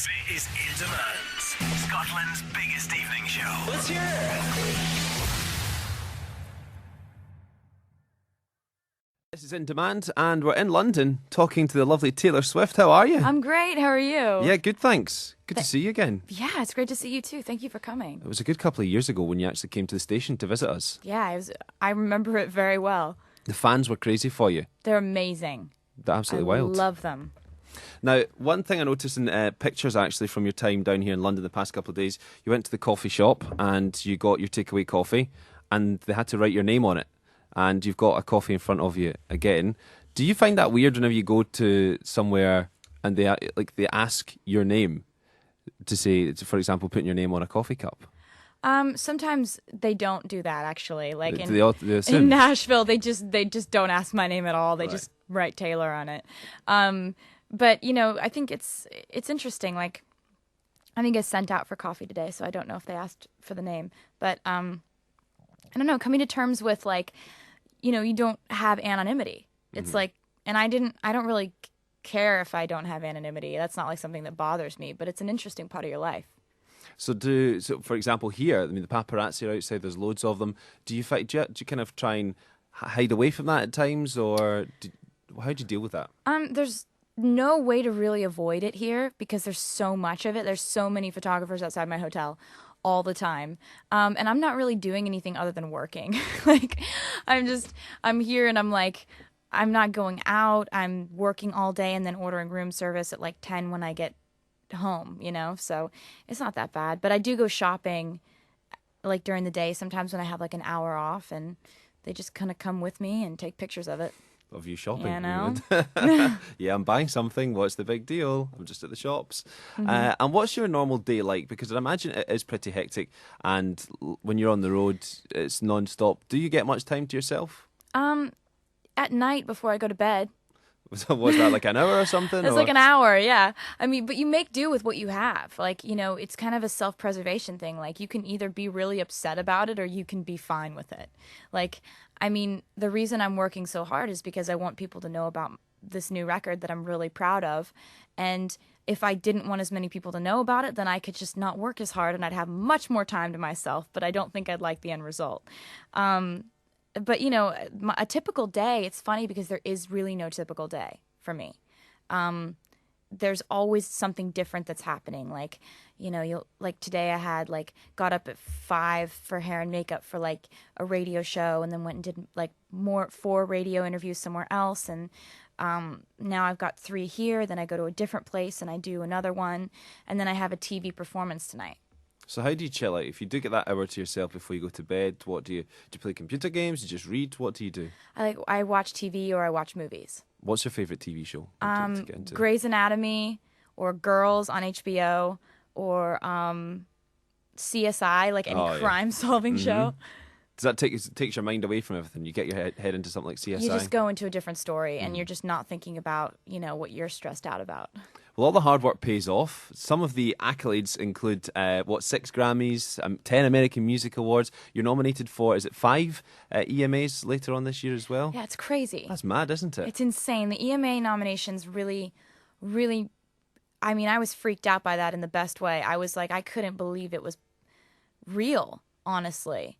This is In Demand, Scotland's biggest evening show. Let's hear it. This is In Demand, and we're in London talking to the lovely Taylor Swift. How are you? I'm great. How are you? Yeah, good, thanks. Good to see you again. Yeah, it's great to see you too. Thank you for coming. It was a good couple of years ago when you actually came to the station to visit us. Yeah, I remember it very well. The fans were crazy for you. They're amazing. They're absolutely wild. I love them. Now, one thing I noticed in pictures actually from your time down here in London the past couple of days, you went to the coffee shop and you got your takeaway coffee and they had to write your name on it. And you've got a coffee in front of you again. Do you find that weird whenever you go to somewhere and they ask your name to say, for example, putting your name on a coffee cup? Sometimes they don't do that actually. Like They in Nashville, they just don't ask my name at all. They just write Taylor on it. But you know, I think it's interesting. Like, I think it's sent out for coffee today, so I don't know if they asked for the name. But I don't know. Coming to terms with, like, you know, you don't have anonymity. It's like, and I don't really care if I don't have anonymity. That's not like something that bothers me, but it's an interesting part of your life. So for example, here, I mean, the paparazzi are outside. There's loads of them. Do you kind of try and hide away from that at times, or how do you deal with that? There's no way to really avoid it here because there's so much of it. There's so many photographers outside my hotel all the time. And I'm not really doing anything other than working. Like, I'm here and I'm like, I'm not going out. I'm working all day and then ordering room service at like 10 when I get home, you know? So it's not that bad. But I do go shopping like during the day sometimes when I have like an hour off, and they just kind of come with me and take pictures of it. Of you shopping. You know? Yeah, I'm buying something. What's the big deal? I'm just at the shops. And what's your normal day like? Because I imagine it is pretty hectic, and when you're on the road, it's non-stop. Do you get much time to yourself? At night before I go to bed. Was that like an hour or something? It's like an hour, yeah. I mean, but you make do with what you have. Like, you know, it's kind of a self-preservation thing. Like, you can either be really upset about it or you can be fine with it. Like, I mean, the reason I'm working so hard is because I want people to know about this new record that I'm really proud of. And if I didn't want as many people to know about it, then I could just not work as hard and I'd have much more time to myself. But I don't think I'd like the end result. But, you know, a typical day, it's funny because there is really no typical day for me. There's always something different that's happening. Like, you know, like today I had got up at 5 for hair and makeup for like a radio show, and then went and did like 4 radio interviews somewhere else. And now I've got 3 here. Then I go to a different place and I do another one. And then I have a TV performance tonight. So how do you chill out? If you do get that hour to yourself before you go to bed, what do you play computer games? Do you just read? What do you do? I watch TV or I watch movies. What's your favourite TV show to get into? Grey's Anatomy or Girls on HBO or CSI, like any crime-solving show. Does that takes your mind away from everything? You get your head into something like CSI? You just go into a different story and you're just not thinking about, you know, what you're stressed out about. Well, all the hard work pays off. Some of the accolades include, 6 Grammys, 10 American Music Awards. You're nominated for, is it 5 EMAs later on this year as well? Yeah, it's crazy. That's mad, isn't it? It's insane. The EMA nominations really, really, I mean, I was freaked out by that in the best way. I was like, I couldn't believe it was real, honestly.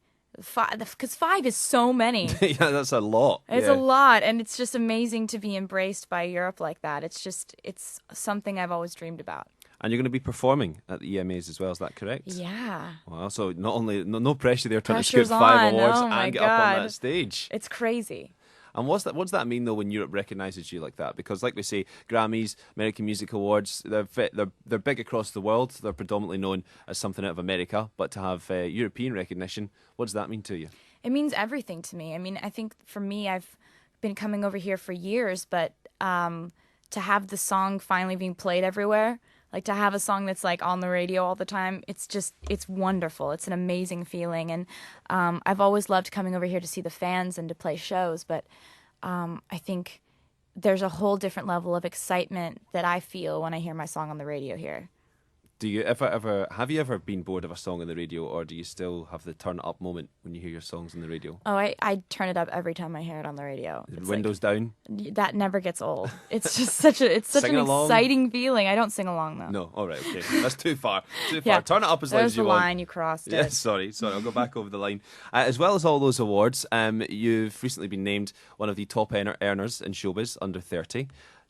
'Cause 5 is so many. Yeah, that's a lot. It's a lot, and it's just amazing to be embraced by Europe like that. It's something I've always dreamed about. And you're going to be performing at the EMAs as well, is that correct? Yeah. Well, so not only no pressure there trying to Pressure's scoop 5 on. awards Oh my and get up on God. that stage. It's crazy. And what does that mean though when Europe recognises you like that? Because like we say, Grammys, American Music Awards, they're big across the world. They're predominantly known as something out of America, but to have European recognition, what does that mean to you? It means everything to me. I mean, I think for me, I've been coming over here for years, but to have the song finally being played everywhere, like to have a song that's like on the radio all the time, it's wonderful. It's an amazing feeling. And I've always loved coming over here to see the fans and to play shows, but I think there's a whole different level of excitement that I feel when I hear my song on the radio here. Do you have you ever been bored of a song on the radio, or do you still have the turn it up moment when you hear your songs on the radio? Oh, I turn it up every time I hear it on the radio. It's Windows down? that never gets old. It's just such an Singing along? exciting feeling. I don't sing along though. No, all right, okay, that's too far. Too far. Yeah. Turn it up as loud There's as you the want. line you crossed. Yeah, It. sorry, I'll go back over the line. As well as all those awards, you've recently been named one of the top earners in showbiz under 30.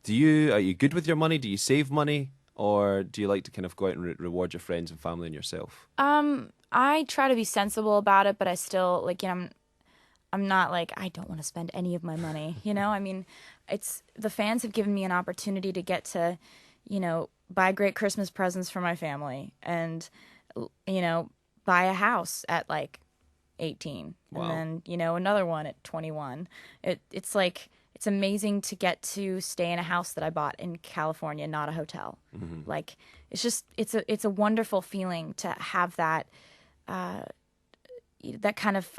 Are you good with your money? Do you save money? Or do you like to kind of go out and reward your friends and family and yourself? I try to be sensible about it, but I still I'm not like I don't want to spend any of my money. I mean, it's the fans have given me an opportunity to get to, buy great Christmas presents for my family and, buy a house at like 18 Wow. and then, another one at 21. It's like, it's amazing to get to stay in a house that I bought in California, not a hotel. Mm-hmm. Like, it's just, it's a wonderful feeling to have that, that kind of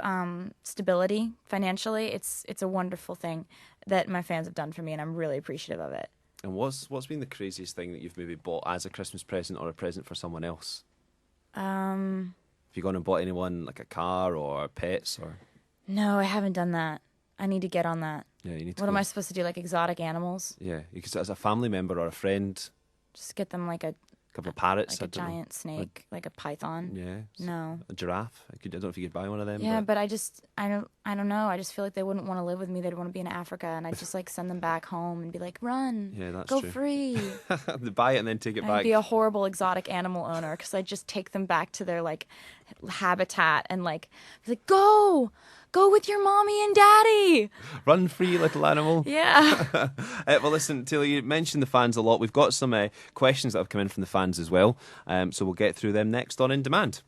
stability financially. It's a wonderful thing that my fans have done for me, and I'm really appreciative of it. And what's been the craziest thing that you've maybe bought as a Christmas present or a present for someone else? Have you gone and bought anyone like a car or pets or? No, I haven't done that. I need to get on that. Yeah, you need to. What am I supposed to do? Like exotic animals? Yeah, because as a family member or a friend, Just get them like a couple of parrots, like a giant snake, like a python. Yeah. No. A giraffe. I don't know if you could buy one of them. Yeah, but I don't know. I just feel like they wouldn't want to live with me. They'd want to be in Africa, and I'd just like send them back home and be like, run, Yeah, that's go true. free. They buy it and then take it I'd back. be a horrible exotic animal owner because I'd just take them back to their like habitat and like be like, go with your mommy and daddy. Run free, little animal. Yeah. Well, listen, Taylor, you mentioned the fans a lot. We've got some questions that have come in from the fans as well, so we'll get through them next on In Demand.